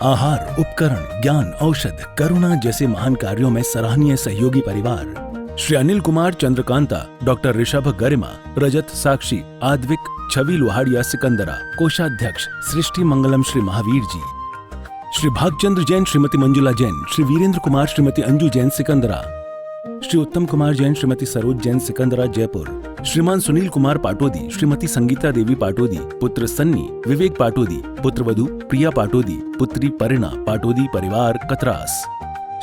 आहार, उपकरण, ज्ञान, औषध, करुणा जैसे महान कार्यों में सराहनीय सहयोगी परिवार श्री अनिल कुमार चंद्रकांता, डॉक्टर ऋषभ गरिमा, रजत साक्षी, आद्विक, छवि लोहाड़िया सिकंदरा, कोषाध्यक्ष सृष्टि मंगलम श्री महावीर जी, श्री भागचंद्र जैन, श्रीमती मंजुला जैन, श्री वीरेंद्र कुमार, श्रीमती अंजू जैन सिकंदरा, श्री उत्तम कुमार जैन, श्रीमती सरोज जैन सिकंदरा जयपुर, श्रीमान सुनील कुमार पाटोदी, श्रीमती संगीता देवी पाटोदी, पुत्र सन्नी, विवेक पाटोदी, पुत्रवधू प्रिया पाटोदी, पुत्री परिणा पाटोदी परिवार कतरास,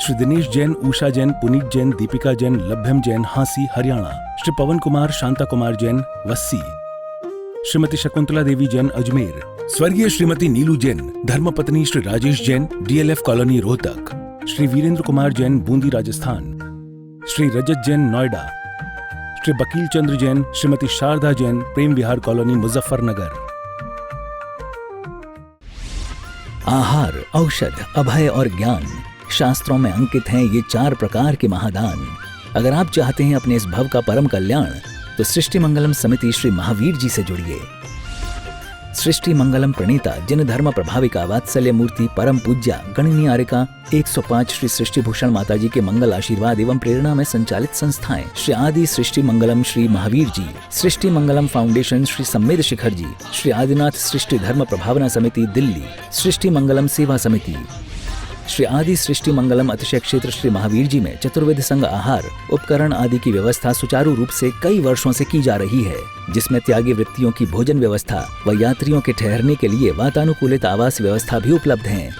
श्री दिनेश जैन, उषा जैन, पुनीत जैन, दीपिका जैन, लभ्यम जैन हांसी हरियाणा, श्री पवन कुमार, शांता कुमार जैन वस्सी, श्रीमती शकुंतला देवी जैन अजमेर, स्वर्गीय श्रीमती नीलू जैन, धर्मपत्नी श्री राजेश जैन, डीएलएफ कॉलोनी रोहतक, श्री वीरेंद्र कुमार जैन बूंदी राजस्थान, श्री रजत जैन नोएडा, श्री बकील चंद्र जैन, श्रीमती शारदा जैन, प्रेम विहार कॉलोनी मुजफ्फरनगर। आहार, औषध, अभय और ज्ञान शास्त्रों में अंकित हैं ये 4 प्रकार के महादान। अगर आप चाहते हैं अपने इस भव का परम कल्याण, तो सृष्टि मंगलम समिति श्री महावीर जी से जुड़िए। सृष्टि मंगलम प्रणीता जिन धर्म प्रभाविका वात्सल्य मूर्ति परम पूज्या गणनीय आर्यका 105 श्री सृष्टि भूषण माता जी के मंगल आशीर्वाद एवं प्रेरणा में संचालित संस्थाएं श्री आदि सृष्टि मंगलम श्री महावीर जी, सृष्टि मंगलम फाउंडेशन श्री सम्मेद शिखर जी, श्री आदिनाथ सृष्टि धर्म प्रभावना समिति दिल्ली, सृष्टि मंगलम सेवा समिति, श्री आदि सृष्टि मंगलम अतिशय क्षेत्र श्री महावीर जी में चतुर्वेद संघ आहार उपकरण आदि की व्यवस्था सुचारू रूप से कई वर्षों से की जा रही है, जिसमें त्यागी वृत्तियों की भोजन व्यवस्था व यात्रियों के ठहरने के लिए वातानुकूलित आवास व्यवस्था भी उपलब्ध है।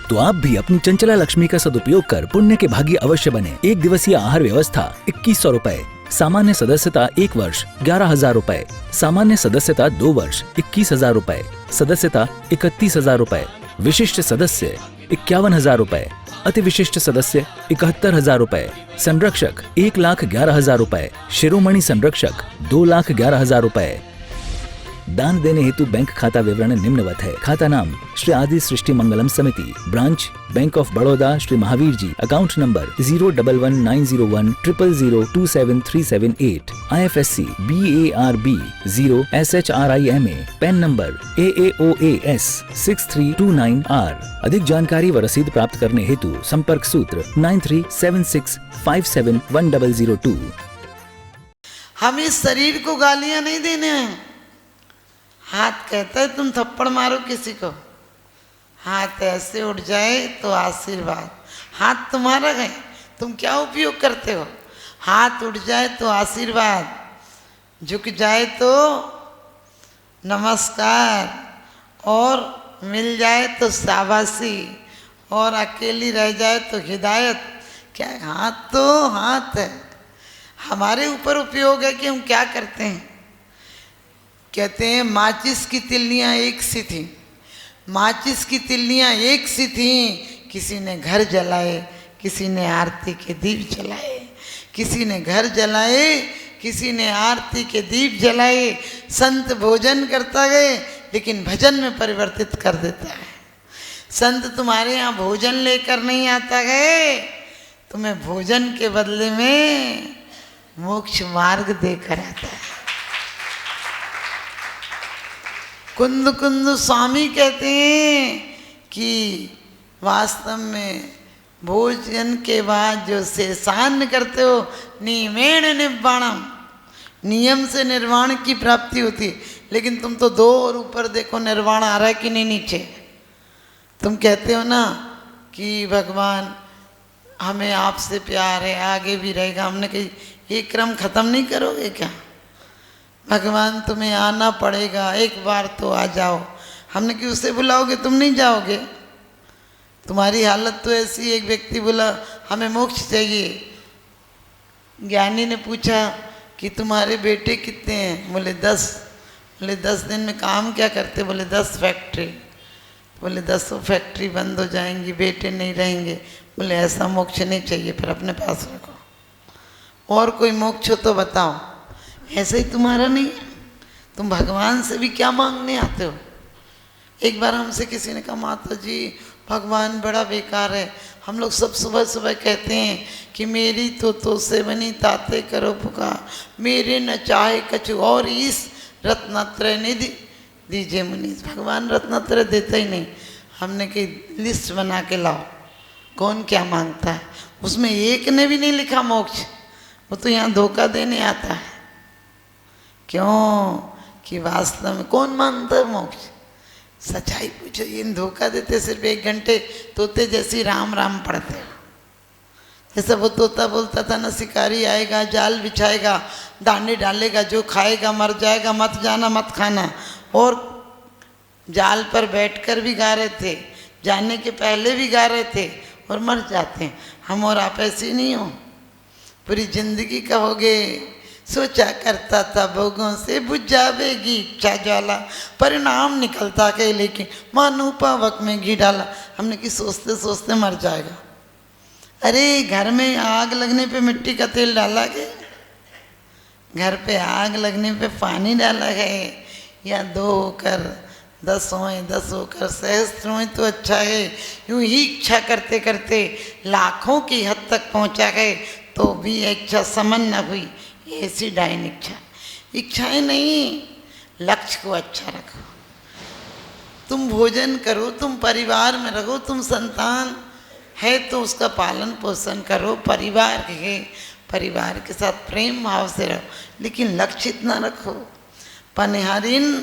तो आप भी अपनी चंचला लक्ष्मी का सदुपयोग कर पुण्य के भागी अवश्य बने। 1 दिवसीय आहार व्यवस्था 2100 रुपए, सामान्य सदस्यता 1 वर्ष 11,000 रुपए, सामान्य सदस्यता 2 वर्ष 21,000 रुपए, सदस्यता 31,000 रुपए, विशिष्ट सदस्य 51,000 रुपए, अति विशिष्ट सदस्य 71,000 रुपए, संरक्षक 1,11,000 रुपए, शिरोमणि संरक्षक 2,11,000 रुपए। दान देने हेतु बैंक खाता विवरण निम्नवत है। खाता नाम श्री आदि सृष्टि मंगलम समिति, branch bank of Baroda Shri Mahavir ji, account number 0119010027378, IFSC BARB 0 SHRIMA, PAN number AAOAS 6329R। अधिक जानकारी व रसीद प्राप्त करने हेतु संपर्क सूत्र 9376571002। हम इस शरीर को गालियां नहीं देने हैं। हाथ कहता है तुम थप्पड़ मारो किसी को, हाथ ऐसे उठ जाए तो आशीर्वाद। हाथ तुम्हारा है, तुम क्या उपयोग करते हो? हाथ उठ जाए तो आशीर्वाद, झुक जाए तो नमस्कार, और मिल जाए तो शाबाशी, और अकेली रह जाए तो हिदायत। क्या है? हाथ तो हाथ है, हमारे ऊपर उपयोग है कि हम क्या करते हैं। कहते हैं माचिस की तिल्लियाँ एक सी थी, माचिस की तिल्लियाँ एक सी थी। किसी ने घर जलाए, किसी ने आरती के दीप जलाए, किसी ने घर जलाए, किसी ने आरती के दीप जलाए। संत भोजन करता गए लेकिन भजन में परिवर्तित कर देता है। संत तुम्हारे यहाँ भोजन लेकर नहीं आता गए, तुम्हें भोजन के बदले में मोक्ष मार्ग देकर आता है। कुंद कुंद स्वामी कहते हैं कि वास्तव में भोजन के बाद जो शेषान्न करते हो नियमेण निर्वाणम, नियम से निर्वाण की प्राप्ति होती है। लेकिन तुम तो 2 और ऊपर देखो निर्वाण आ रहा है कि नहीं नीचे। तुम कहते हो ना कि भगवान हमें आपसे प्यार है, आगे भी रहेगा। हमने कही ये क्रम खत्म नहीं करोगे क्या? भगवान तुम्हें आना पड़ेगा, एक बार तो आ जाओ। हमने कि उसे बुलाओगे तुम नहीं जाओगे? तुम्हारी हालत तो ऐसी। एक व्यक्ति बोला हमें मोक्ष चाहिए। ज्ञानी ने पूछा कि तुम्हारे बेटे कितने हैं? बोले 10। बोले 10 दिन में काम क्या करते? बोले 10 फैक्ट्री। बोले 10 फैक्ट्री बंद हो जाएंगी, बेटे नहीं रहेंगे। बोले ऐसा मोक्ष नहीं चाहिए, फिर अपने पास रखो। और कोई मोक्ष हो तो बताओ। ऐसे ही तुम्हारा नहीं, तुम भगवान से भी क्या मांगने आते हो? एक बार हमसे किसी ने कहा माता जी भगवान बड़ा बेकार है। हम लोग सब सुबह सुबह कहते हैं कि मेरी तो से बनी ताते करो पुकार, मेरे न चाहे कछु और इस रत्नत्रय निधि दीजिए मुनीस। भगवान रत्नत्रय देता ही नहीं। हमने कही लिस्ट बना के लाओ कौन क्या मांगता है। उसमें एक ने भी नहीं लिखा मोक्ष, वो तो यहाँ धोखा देने आता है। क्यों कि वास्तव में कौन मांगता है मोक्ष? सच्चाई पूछो, इन धोखा देते सिर्फ 1 घंटे तोते जैसी राम राम पढ़ते हो। जैसा वो तोता बोलता था ना, शिकारी आएगा जाल बिछाएगा दाने डालेगा, जो खाएगा मर जाएगा, मत जाना मत खाना। और जाल पर बैठकर भी गा रहे थे, जाने के पहले भी गा रहे थे और मर जाते हैं। हम और आप ऐसे नहीं हो, पूरी जिंदगी कहोगे सोचा करता था भोगों से बुझ जावेगी इच्छा ज्वाला, परिणाम निकलता के लेकिन मानो पावक में घी डाला। हमने कि सोचते सोचते मर जाएगा। अरे घर में आग लगने पे मिट्टी का तेल डाला के, घर पे आग लगने पे पानी डाला है, या 2 होकर 10 होए 10 होकर सहस्त्र होए तो अच्छा है। यूं ही इच्छा करते करते लाखों की हद तक पहुंचा गए तो भी इच्छा समन न हुई। ऐसी डाइन इच्छाएं नहीं, लक्ष्य को अच्छा रखो। तुम भोजन करो, तुम परिवार में रहो, तुम संतान है तो उसका पालन पोषण करो, परिवार के साथ प्रेम भाव से रहो, लेकिन लक्ष्य इतना रखो। पनिहारिन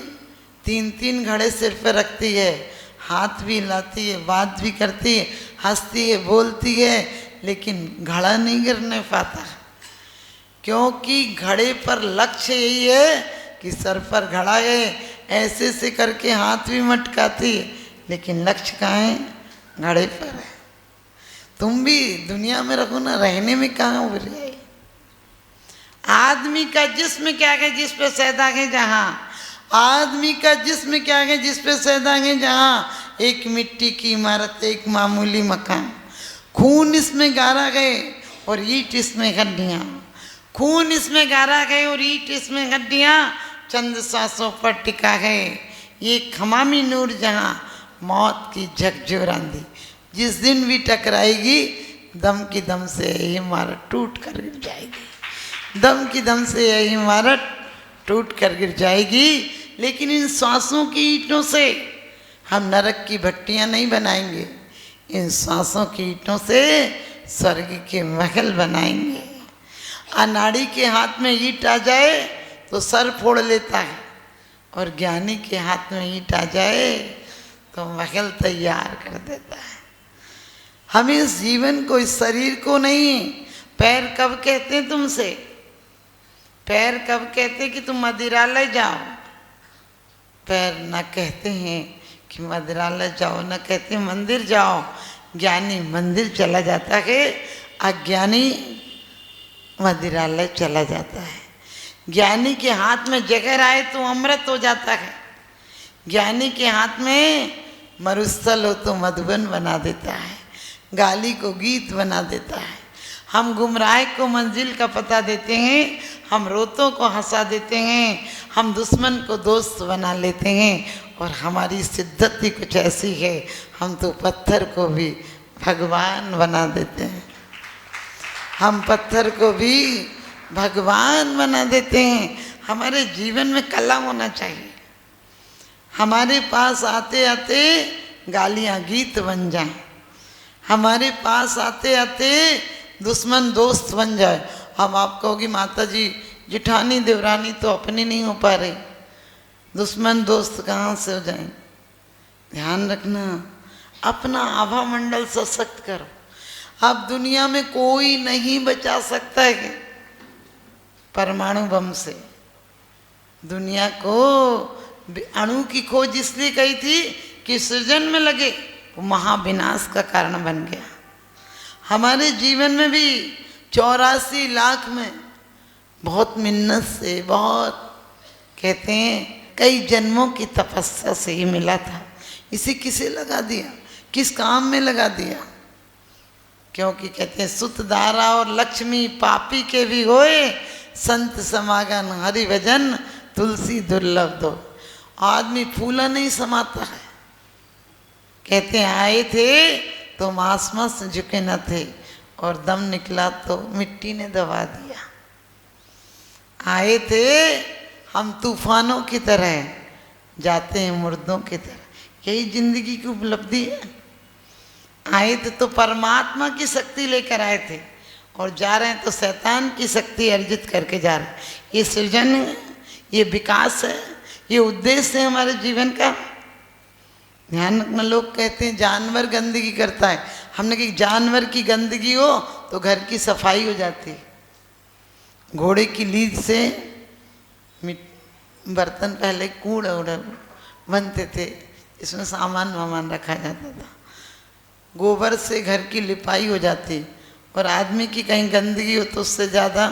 3-3 घड़े सिर पर रखती है, हाथ भी हिलाती है, बात भी करती है, हंसती है, बोलती है, लेकिन घड़ा नहीं गिरने पाता, क्योंकि घड़े पर लक्ष्य यही है कि सर पर घड़ा है, ऐसे से करके हाथ भी मटकाती है, लेकिन लक्ष्य कहाँ है? घड़े पर है। तुम भी दुनिया में रखो ना, रहने में कहाँ उभर गए? आदमी का जिस्म क्या है जिस पे सैदागे जहाँ, आदमी का जिस्म क्या है जिस पे सैदागे जहाँ, एक मिट्टी की इमारत एक मामूली मकान। खून इसमें गारा गए और ईंट इसमें गड्ढियाँ, खून इसमें गारा गए और ईंट इसमें गड्ढियाँ, चंद सांसों पर टिका है ये खमामी नूर जहाँ, मौत की झकझोर आंधी जिस दिन भी टकराएगी दम की दम से यही इमारत टूट कर गिर जाएगी, दम की दम से यही इमारत टूट कर गिर जाएगी। लेकिन इन सांसों की ईंटों से हम नरक की भट्टियाँ नहीं बनाएंगे, इन सांसों की ईंटों से स्वर्ग के महल बनाएंगे। अनाड़ी के हाथ में ईंट आ जाए तो सर फोड़ लेता है, और ज्ञानी के हाथ में ईंट आ जाए तो महल तैयार कर देता है। हम इस जीवन को, इस शरीर को नहीं, पैर कब कहते हैं तुमसे, पैर कब कहते कि तुम मदिरालय जाओ? पैर न कहते हैं कि मदिरालय जाओ, न कहते मंदिर जाओ। ज्ञानी मंदिर चला जाता है, अज्ञानी मदिरालय चला जाता है। ज्ञानी के हाथ में जहर आए तो अमृत हो जाता है, ज्ञानी के हाथ में मरुस्थल हो तो मधुबन बना देता है, गाली को गीत बना देता है। हम गुमराह को मंजिल का पता देते हैं, हम रोतों को हंसा देते हैं, हम दुश्मन को दोस्त बना लेते हैं, और हमारी शिद्दत ही कुछ ऐसी है, हम तो पत्थर को भी भगवान बना देते हैं, हम पत्थर को भी भगवान बना देते हैं। हमारे जीवन में कला होना चाहिए, हमारे पास आते आते गालियाँ गीत बन जाएं, हमारे पास आते आते दुश्मन दोस्त बन जाए। हम आप कहोगी माता जी जिठानी देवरानी तो अपनी नहीं हो पा रही, दुश्मन दोस्त कहाँ से हो जाए? ध्यान रखना, अपना आभा मंडल सशक्त करो। अब दुनिया में कोई नहीं बचा सकता है परमाणु बम से। दुनिया को अणु की खोज इसलिए कही थी कि सृजन में लगे, वो महाविनाश का कारण बन गया। हमारे जीवन में भी 84 लाख में बहुत मिन्नत से, बहुत कहते हैं कई जन्मों की तपस्या से ही मिला था। इसे किसे लगा दिया, किस काम में लगा दिया? क्योंकि कहते हैं सुत दारा और लक्ष्मी पापी के भी होए, संत समागम हरि भजन तुलसी दुर्लभ दो। आदमी फूला नहीं समाता है। कहते हैं आए थे तो मांस मांस झुके न थे, और दम निकला तो मिट्टी ने दबा दिया। आए थे हम तूफानों की तरह, जाते हैं मुर्दों की तरह। यही जिंदगी की उपलब्धि है। आए थे तो परमात्मा की शक्ति लेकर आए थे और जा रहे हैं तो शैतान की शक्ति अर्जित करके जा रहे हैं। ये सृजन है, ये विकास है, ये उद्देश्य है हमारे जीवन का। ध्यान रखना, लोग कहते हैं जानवर गंदगी करता है। हमने कहा जानवर की गंदगी हो तो घर की सफाई हो जाती है। घोड़े की लीद से बर्तन पहले कूड़ उड़ बनते थे, इसमें सामान वामान रखा जाता था। गोबर से घर की लिपाई हो जाती, और आदमी की कहीं गंदगी हो तो उससे ज़्यादा।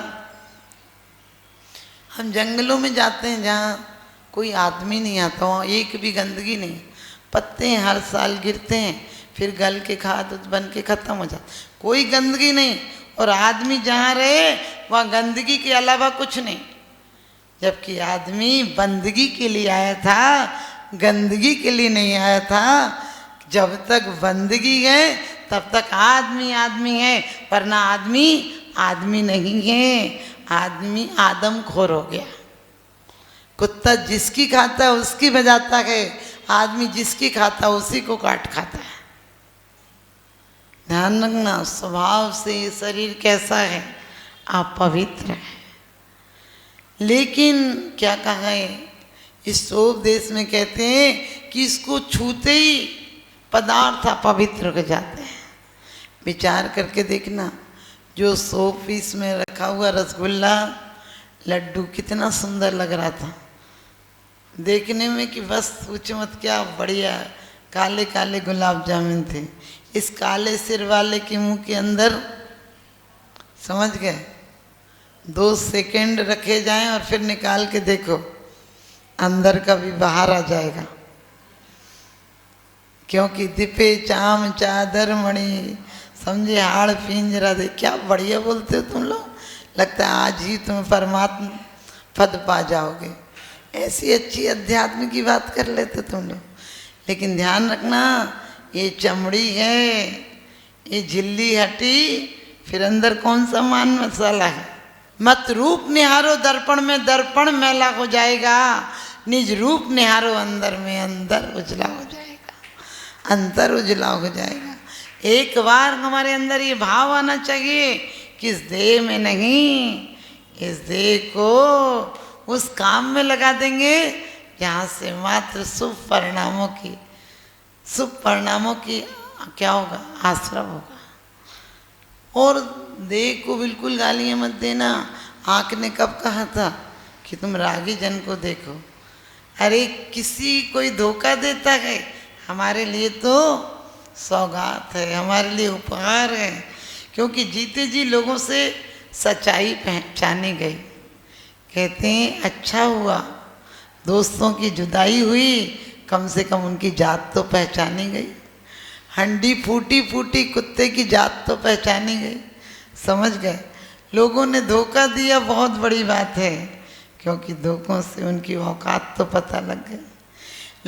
हम जंगलों में जाते हैं जहाँ कोई आदमी नहीं आता, वहाँ एक भी गंदगी नहीं। पत्ते हर साल गिरते हैं, फिर गल के खाद बन के ख़त्म हो जाता, कोई गंदगी नहीं। और आदमी जहाँ रहे वहाँ गंदगी के अलावा कुछ नहीं, जबकि आदमी बंदगी के लिए आया था, गंदगी के लिए नहीं आया था। जब तक बंदगी है तब तक आदमी आदमी है, वरना आदमी आदमी नहीं है। आदमी आदम खोर हो गया। कुत्ता जिसकी खाता है उसकी बजाता है, आदमी जिसकी खाता है उसी को काट खाता है। ध्यान रखना, स्वभाव से ये शरीर कैसा है, आप पवित्र है। लेकिन क्या कहा है, इस उपदेश में कहते हैं कि इसको छूते ही पदार्थ अपवित्र हो जाते हैं। विचार करके देखना, जो 100 पीस में रखा हुआ रसगुल्ला लड्डू कितना सुंदर लग रहा था देखने में कि बस पूछो मत, क्या बढ़िया काले काले गुलाब जामुन थे। इस काले सिर वाले के मुंह के अंदर, समझ गए, 2 सेकंड रखे जाएं और फिर निकाल के देखो, अंदर का भी बाहर आ जाएगा। क्योंकि दिपे चाम चादर मणि, समझे हाड़ पिंजरा दे। क्या बढ़िया बोलते हो तुम लोग, लगता है आज ही तुम परमात्मा पद पा जाओगे। ऐसी अच्छी अध्यात्म की बात कर लेते तुम लोग। लेकिन ध्यान रखना, ये चमड़ी है, ये झिल्ली हटी, फिर अंदर कौन सा मान मसाला है। मत रूप निहारो दर्पण में, दर्पण मैला हो जाएगा। निज रूप निहारो अंदर में, अंदर उजला हो जाएगा, अंतर उजला हो जाएगा। एक बार हमारे अंदर ये भाव आना चाहिए कि इस देह में नहीं, इस देह को उस काम में लगा देंगे जहाँ से मात्र शुभ परिणामों की क्या होगा, आश्रम होगा। और देह को बिल्कुल गालियाँ मत देना। आँख ने कब कहा था कि तुम रागी जन को देखो। अरे किसी कोई धोखा देता है, हमारे लिए तो सौगात है, हमारे लिए उपहार है। क्योंकि जीते जी लोगों से सच्चाई पहचानी गई। कहते हैं अच्छा हुआ दोस्तों की जुदाई हुई, कम से कम उनकी जात तो पहचानी गई। हंडी फूटी फूटी, कुत्ते की जात तो पहचानी गई। समझ गए, लोगों ने धोखा दिया, बहुत बड़ी बात है, क्योंकि धोखों से उनकी औकात तो पता लग गई।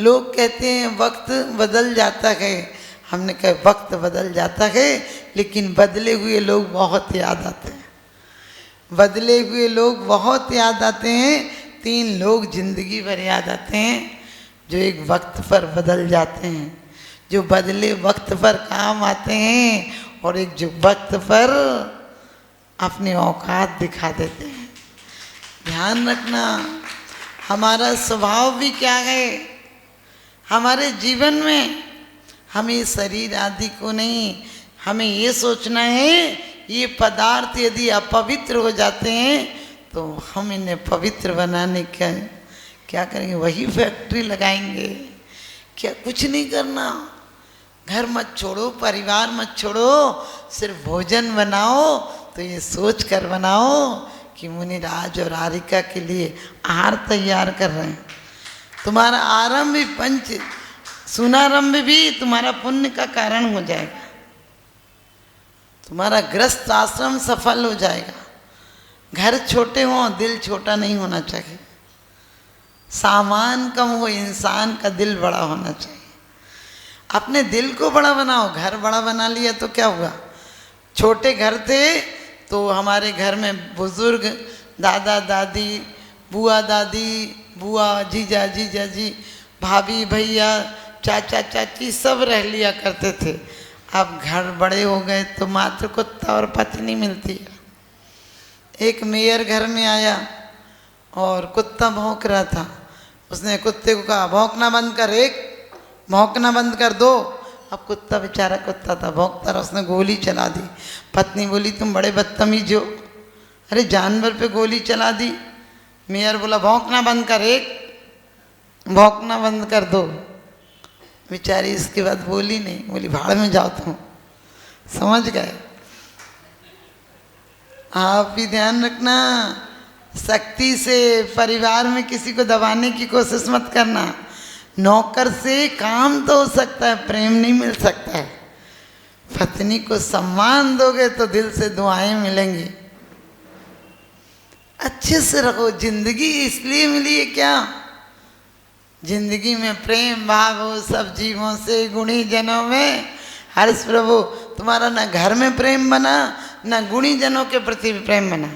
लोग कहते हैं वक्त बदल जाता है, हमने कहा वक्त बदल जाता है, लेकिन बदले हुए लोग बहुत याद आते हैं। बदले हुए लोग बहुत याद आते हैं। 3 लोग जिंदगी भर याद आते हैं, जो एक वक्त पर बदल जाते हैं, जो बदले वक्त पर काम आते हैं, और एक जो वक्त पर अपनी औकात दिखा देते हैं। ध्यान रखना, हमारा स्वभाव भी क्या है। हमारे जीवन में हमें शरीर आदि को नहीं, हमें ये सोचना है ये पदार्थ यदि अपवित्र हो जाते हैं तो हम इन्हें पवित्र बनाने का क्या करेंगे, वही फैक्ट्री लगाएंगे। क्या कुछ नहीं करना, घर मत छोड़ो, परिवार मत छोड़ो, सिर्फ भोजन बनाओ तो ये सोच कर बनाओ कि मुनिराज और आरिका के लिए आहार तैयार कर रहे हैं। तुम्हारा आरंभ भी पंच सुनारंभ भी तुम्हारा पुण्य का कारण हो जाएगा। तुम्हारा ग्रस्त आश्रम सफल हो जाएगा। घर छोटे हों, दिल छोटा नहीं होना चाहिए। सामान कम हो, इंसान का दिल बड़ा होना चाहिए। अपने दिल को बड़ा बनाओ। घर बड़ा बना लिया तो क्या हुआ। छोटे घर थे तो हमारे घर में बुजुर्ग, दादा दादी, बुआ दादी, बुआ जीजा जीजा जी, भाभी भैया, चाचा चाची सब रह लिया करते थे। अब घर बड़े हो गए तो मात्र कुत्ता और पत्नी मिलती है। एक मेयर घर में आया और कुत्ता भौंक रहा था। उसने कुत्ते को कहा भौंकना बंद कर, एक भौंकना बंद कर, दो। अब कुत्ता बेचारा कुत्ता था, भौंकता रहा, उसने गोली चला दी। पत्नी बोली तुम बड़े बदतमीज हो, अरे जानवर पे गोली चला दी। मेयर बोला भौंकना बंद कर, एक भौंकना बंद कर, दो। बेचारी इसके बाद बोली नहीं, बोली भाड़ में जाओ तुम। समझ गए? आप भी ध्यान रखना, सख्ती से परिवार में किसी को दबाने की कोशिश मत करना। नौकर से काम तो हो सकता है, प्रेम नहीं मिल सकता है। पत्नी को सम्मान दोगे तो दिल से दुआएं मिलेंगी। अच्छे से रखो। जिंदगी इसलिए मिली है क्या? जिंदगी में प्रेम भाव हो सब जीवों से, गुणी जनों में हर्ष प्रभु। तुम्हारा ना घर में प्रेम बना, ना गुणी जनों के प्रति भी प्रेम बना।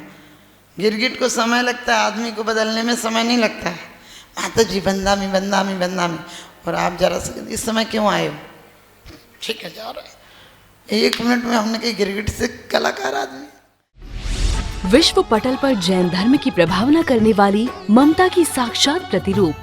गिरगिट को समय लगता है, आदमी को बदलने में समय नहीं लगता है। माता जी बंदामी बंदामी बंदामी, और आप जरा से इस समय क्यों आए हो? ठीक है जा रहा है। 1 मिनट में हमने कही गिरगिट से कलाकार आदमी। विश्व पटल पर जैन धर्म की प्रभावना करने वाली ममता की साक्षात प्रतिरूप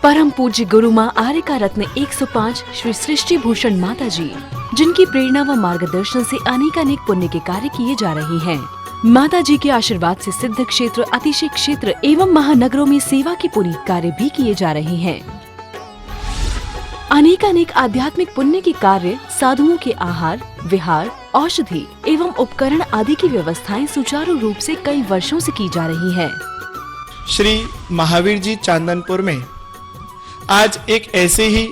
परम पूज्य गुरु माँ आर्यका रत्न 105 श्री सृष्टि भूषण माता जी, जिनकी प्रेरणा व मार्गदर्शन से अनेकानेक पुण्य के कार्य किए जा रहे हैं। माता जी के आशीर्वाद से सिद्ध क्षेत्र, अतिशय क्षेत्र एवं महानगरों में सेवा के पुनीत कार्य भी किए जा रहे हैं। अनेकानेक आध्यात्मिक पुण्य के कार्य, साधुओं के आहार, विहार, औषधि एवं उपकरण आदि की व्यवस्थाएं सुचारू रूप से कई वर्षों से की जा रही है। श्री महावीर जी चांदनपुर में आज एक ऐसे ही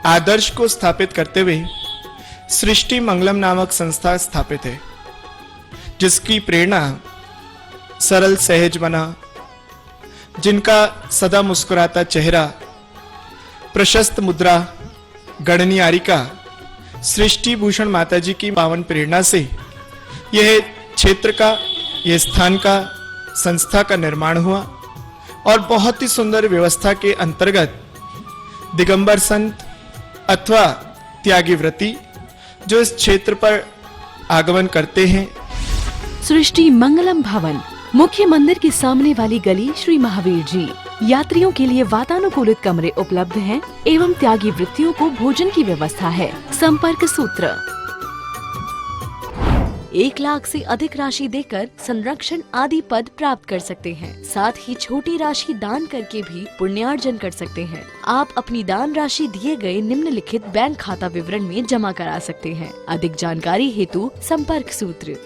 आदर्श को स्थापित करते हुए सृष्टि मंगलम नामक संस्था स्थापित है, जिसकी प्रेरणा सरल सहज बना, जिनका सदा मुस्कुराता चेहरा, प्रशस्त मुद्रा, गणनीयारिका सृष्टि भूषण माता जी की पावन प्रेरणा से यह क्षेत्र का, यह स्थान का, संस्था का निर्माण हुआ और बहुत ही सुंदर व्यवस्था के अंतर्गत दिगंबर संत अथवा त्यागी व्रती जो इस क्षेत्र पर आगमन करते हैं। सृष्टि मंगलम भवन, मुख्य मंदिर के सामने वाली गली, श्री महावीर जी। यात्रियों के लिए वातानुकूलित कमरे उपलब्ध हैं एवं त्यागी वृत्तियों को भोजन की व्यवस्था है। संपर्क सूत्र 1 लाख से अधिक राशि देकर संरक्षण आदि पद प्राप्त कर सकते हैं। साथ ही छोटी राशि दान करके भी पुण्यार्जन कर सकते हैं। आप अपनी दान राशि दिए गए निम्नलिखित बैंक खाता विवरण में जमा करा सकते हैं। अधिक जानकारी हेतु संपर्क सूत्र